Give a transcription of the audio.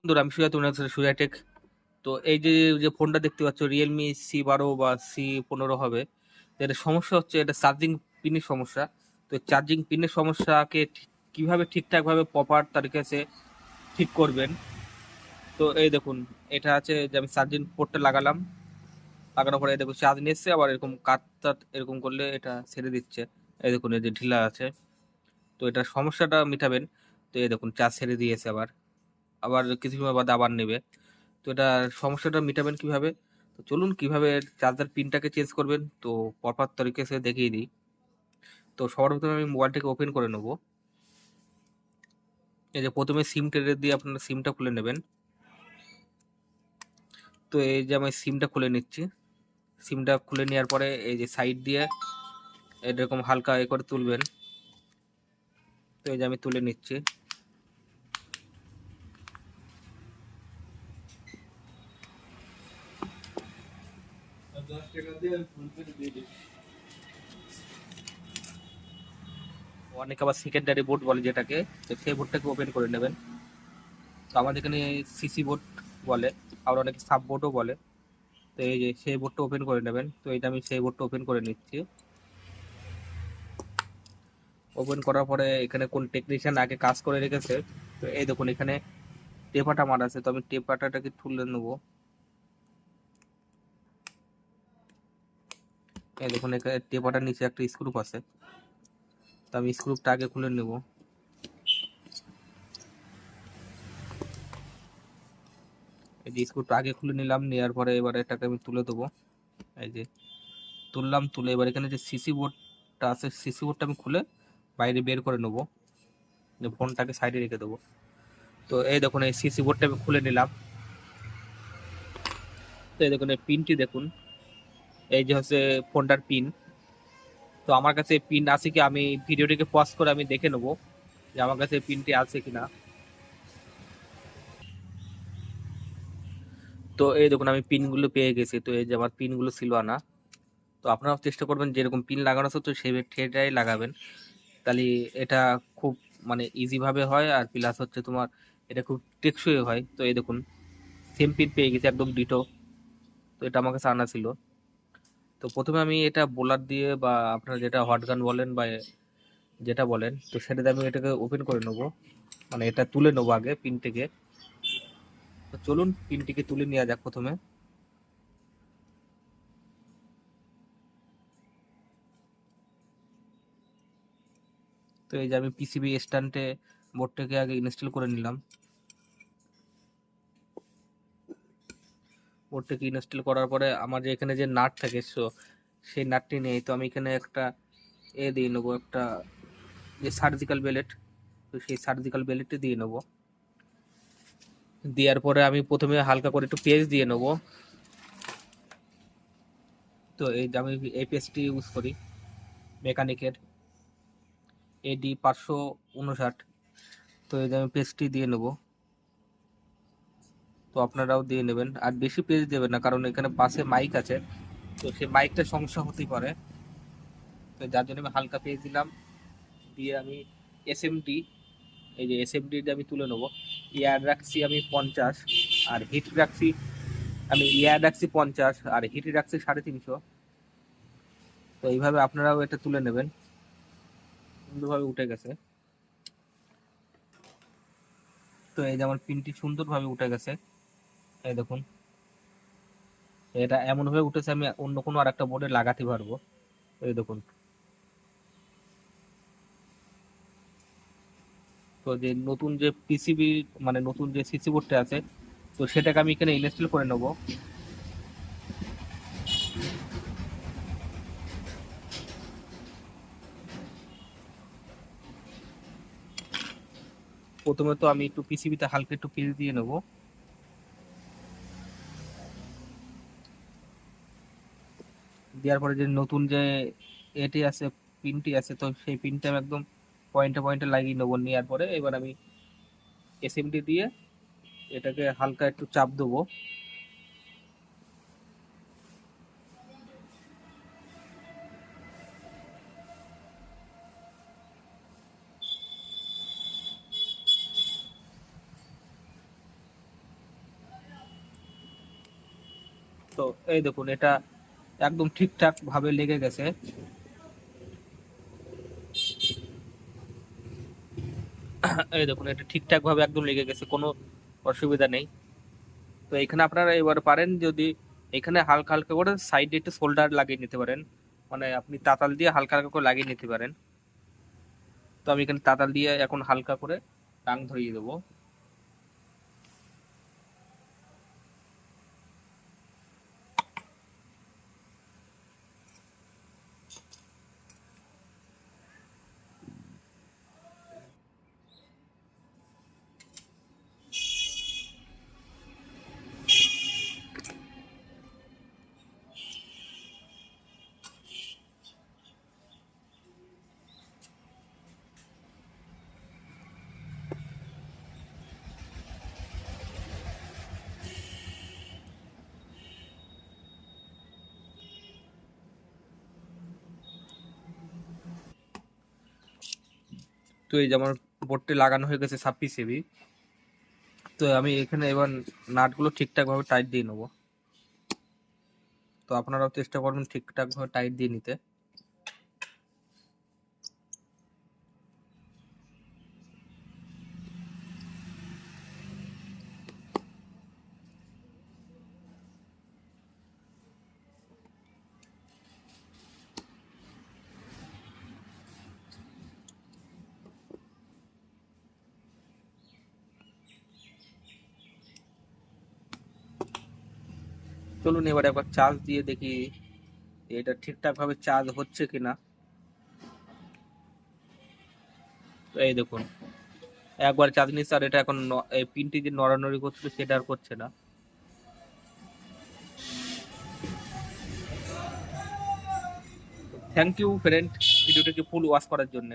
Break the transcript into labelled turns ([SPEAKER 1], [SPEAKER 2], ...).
[SPEAKER 1] বন্ধুরা, আমি সুজা, তোমার সাথে সুজা টেক। তো এই যে যে ফোনটা দেখতে পাচ্ছ, রিয়েলমি C12 বা C15 হবে। তো এটা সমস্যা হচ্ছে, এটা চার্জিং পিনের সমস্যা। তো চার্জিং পিনের সমস্যাকে কিভাবে ঠিকঠাক ভাবে প্রপার তারিখে ঠিক করবেন। তো এই দেখুন, এটা আছে যে আমি চার্জিং পোর্টটা লাগালাম, লাগানোর পরে এই দেখুন চার্জ নিচ্ছে, আবার এরকম কাট এরকম করলে এটা ছেড়ে দিচ্ছে। এই দেখুন, এই যে ঢিলা আছে। তো এটা সমস্যাটা মিটাবেন। তো এই দেখুন চার্জ ছেড়ে দিয়েছে, আবার আবার কিছু সময় বাদে আবার নেবে। তো এটা সমস্যাটা মিটাবেন কিভাবে? তো চলুন কিভাবে চার্জার পিনটাকে চেঞ্জ করবেন, তো প্রপার তরিকে সে দেখিয়ে দিই। তো সবার প্রথমে আমি মোবাইলটাকে ওপেন করে নেব। এই যে প্রথমে সিম ট্রেডার দিয়ে আপনারা সিমটা খুলে নেবেন। তো এই যে আমি সিমটা খুলে নিচ্ছি। সিমটা খুলে নেওয়ার পরে এই যে সাইড দিয়ে এরকম হালকা এ করে তুলবেন। তো এই যে আমি তুলে নিচ্ছি। অনেকে আবার সেকেন্ডারি বোর্ড বলে যেটাকে, তো সেই বোর্ডটাকে ওপেন করে নেবেন। তো আমাদের এখানে সিসি বোর্ড বলে, আবার অনেকে সাব বোর্ডও বলে। তো এই যে সেই বোর্ডটা ওপেন করে নেবেন। তো এটা আমি সেই বোর্ডটা ওপেন করে নিচ্ছি। ওপেন করার পরে এখানে কোন টেকনিশিয়ান আগে কাজ করে রেখেছে। তো এই দেখুন, এখানে টেপাটা মারা আছে, তো আমি টেপাটাকে তুলে নেবো। এই দেখুন, এখানে টেপাটার নিচে একটা স্ক্রুপ আছে, তো আমি স্ক্রুপটা আগে খুলে নেব। এই যে স্ক্রুপটা আগে খুলে নিলাম, নেওয়ার পরে এবার এটাকে আমি তুলে দেবো। এই যে তুললাম, তুলে এবার এখানে যে সিসি বোর্ডটা আছে, সিসি বোর্ডটা আমি খুলে বাইরে বের করে নেবো, যে ফোনটাকে সাইডে রেখে দেবো। তো এই দেখুন, এই সিসি বোর্ডটা আমি খুলে নিলাম। তো এই দেখুন, এই পিনটি দেখুন, এই যে হচ্ছে ফোনটার পিন। তো আমার কাছে পিন আছে কি, আমি ভিডিওটিকে পজ করে আমি দেখে নেবো যে আমার কাছে পিনটি আছে কিনা। তো এই দেখুন, আমি পিনগুলো পেয়ে গেছি। তো এই যে আমার পিনগুলো ছিল না। তো আপনারাও চেষ্টা করবেন যেরকম পিন লাগানো আছে তো সেটাই লাগাবেন, তাহলে এটা খুব মানে ইজি ভাবে হয়, আর প্লাস হচ্ছে তোমার এটা খুব টেকসই হয়। তো এই দেখুন, সেম পিন পেয়ে গেছি, একদম ডিটো। তো এটা আমার কাছে আনা ছিল। তো প্রথমে আমি এটা বোলার দিয়ে, বা আপনারা যেটা হট গান বলেন বা যেটা বলেন, তো সেটাতে আমি এটাকে ওপেন করে নেবো, মানে এটা তুলে নেবো আগে পিনটিকে। তো চলুন পিনটিকে তুলে নেওয়া যাক প্রথমে। তো এই যে আমি পিসিবি স্ট্যান্ডে বোর্ডটাকে আগে ইনস্টল করে নিলাম। বোর্ডটাকে ইনস্টল করার পরে আমার যে এখানে যে নাট থাকে, সেই নাটটি নেই। তো আমি এখানে একটা দিয়ে নেবো, একটা যে সার্জিক্যাল বেলেট। তো সেই সার্জিক্যাল বেলেটটি দিয়ে নেবো। দেওয়ার পরে আমি প্রথমে হালকা করে একটু পেজ দিয়ে নেবো। তো এই যে আমি এই পেজটি ইউজ করি, মেকানিকের AD 559। তো এই যে আমি পেজটি দিয়ে নেবো। তো আপনারাও দিয়ে নেবেন, আর বেশি পেজ দেবেন না, কারণ এখানে পাশে মাইক আছে, তো সেই মাইকটার সমস্যা হতেই পারে। তো যার জন্য আমি হালকা পেজ দিলাম। দিয়ে আমি SMD, এই যে SMD আমি তুলে নেবো। ইয়ার রাখছি আমি 50, আর হিট রাখছি আমি ইয়ার রাখছি 50, আর হিট রাখছি 350। তো এইভাবে আপনারাও এটা তুলে নেবেন। সুন্দরভাবে উঠে গেছে। তো এই যে আমার পিনটি সুন্দরভাবে উঠে গেছে। এই দেখুন, এটা এমন ভাবে উঠেছে আমি অন্য কোনো আর একটা বোর্ডে লাগাতে পারবো। এই দেখুন। তো যে নতুন যে পিসিবি, মানে নতুন যে সিসি বোর্ডটা আছে, তো সেটাকে আমি এখানে ইনস্টল করে নেব। প্রথমে তো আমি একটু পিসিবিতে হালকা একটু পিস দিয়ে নেব। দেওয়ার পরে যে নতুন যে এটি আছে, পিনটি আছে, তো সেই পিনটা আমি একদম পয়েন্টে পয়েন্টে লাগিয়ে নেবো। নেওয়ার পরে এবার আমি SMD দিয়ে এটাকে হালকা একটু চাপ দেবো। তো এই দেখুন এটা একদম ঠিকঠাক ভাবে লেগে গেছে। এই দেখুন এটা ঠিকঠাক ভাবে একদম লেগে গেছে, কোনো অসুবিধা নেই। তো এখানে আপনারা এবার পারেন যদি এখানে হালকা হালকা করে সাইডে একটু শোল্ডার লাগিয়ে নিতে পারেন, মানে আপনি তাতাল দিয়ে হালকা হালকা করে লাগিয়ে নিতে পারেন। তো আমি এখানে তাতাল দিয়ে এখন হালকা করে টাং ধরিয়ে দেবো। তো এই যে আমার বোর্ডটি লাগানো হয়ে গেছে 26 এবি। তো আমি এখানে এবার নাটগুলো ঠিকঠাক ভাবে টাইট দিয়ে নেবো। তো আপনারাও চেষ্টা করবেন ঠিকঠাক ভাবে টাইট দিয়ে নিতে। চলুন এবার একবার চার্জ দিয়ে দেখি এটা ঠিকঠাক ভাবে চার্জ হচ্ছে কিনা। তো এই দেখুন একবার চার্জ নিচ্ছে, আর এটা এখন এই পিনটি যে নড়ানড়ি করছিল সেটা আর করছে না। থ্যাংক ইউ ফ্রেন্ড ভিডিওটাকে ফুল ওয়াচ করার জন্য।